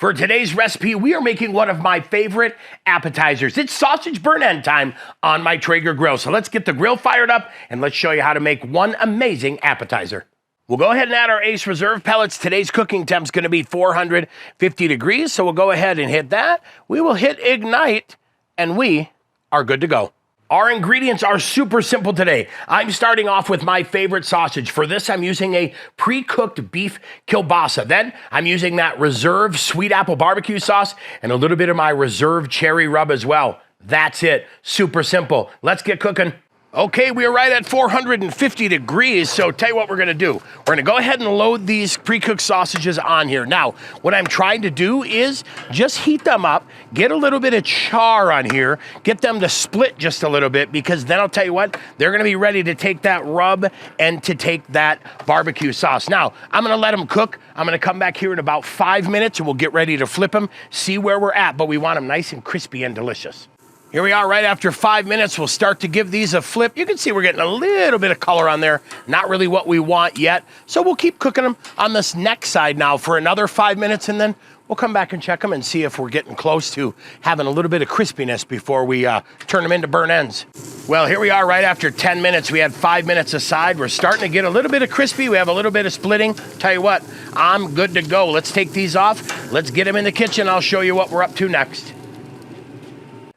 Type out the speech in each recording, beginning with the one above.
For today's recipe, we are making one of my favorite appetizers. It's sausage burn end time on my Traeger grill. So let's get the grill fired up and let's show you how to make one amazing appetizer. We'll go ahead and add our Ace Reserve pellets. Today's cooking temp's gonna be 450 degrees, so we'll go ahead and hit that. We will hit ignite, and we are good to go. Our ingredients are super simple today. I'm starting off with my favorite sausage. For this, I'm using a pre-cooked beef kielbasa. Then I'm using that Reserve sweet apple barbecue sauce and a little bit of my Reserve cherry rub as well. That's it. Super simple. Let's get cooking. Okay, we are right at 450 degrees, so tell you what we're gonna do. We're gonna go ahead and load these pre-cooked sausages on here. Now, what I'm trying to do is just heat them up, get a little bit of char on here, get them to split just a little bit, because then I'll tell you what, they're gonna be ready to take that rub and to take that barbecue sauce. Now, I'm gonna let them cook. I'm gonna come back here in about 5 minutes and we'll get ready to flip them, see where we're at, but we want them nice and crispy and delicious. Here we are right after 5 minutes. We'll start to give these a flip. You can see we're getting a little bit of color on there. Not really what we want yet. So we'll keep cooking them on this next side now for another 5 minutes, and then we'll come back and check them and see if we're getting close to having a little bit of crispiness before we turn them into burn ends. Well, here we are right after 10 minutes. We had 5 minutes aside. We're starting to get a little bit of crispy. We have a little bit of splitting. Tell you what, I'm good to go. Let's take these off. Let's get them in the kitchen. I'll show you what we're up to next.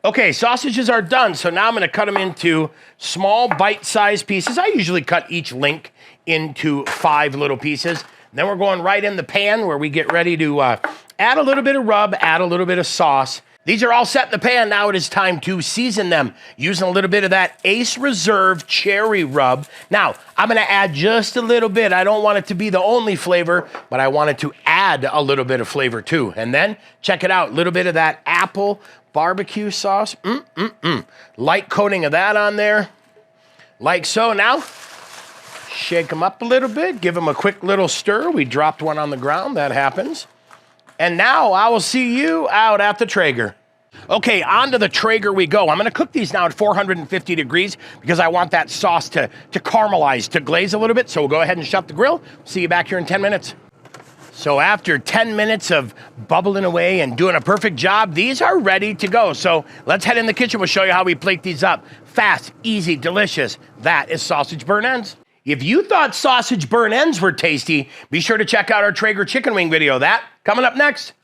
Okay, sausages are done, so now I'm gonna cut them into small bite-sized pieces. I usually cut each link into 5 little pieces. Then we're going right in the pan where we get ready to add a little bit of rub, add a little bit of sauce. These are all set in the pan. Now it is time to season them using a little bit of that Ace Reserve cherry rub. Now, I'm gonna add just a little bit. I don't want it to be the only flavor, but I want it to add a little bit of flavor too. And then, check it out, a little bit of that apple barbecue sauce. Light coating of that on there, like so. Now, shake them up a little bit, give them a quick little stir. We dropped one on the ground, that happens. And now I will see you out at the Traeger. Okay, onto the Traeger we go. I'm gonna cook these now at 450 degrees because I want that sauce to caramelize, to glaze a little bit. So we'll go ahead and shut the grill. See you back here in 10 minutes. So after 10 minutes of bubbling away and doing a perfect job, these are ready to go. So let's head in the kitchen. We'll show you how we plate these up. Fast, easy, delicious. That is sausage burn ends. If you thought sausage burn ends were tasty, be sure to check out our Traeger chicken wing video. That coming up next.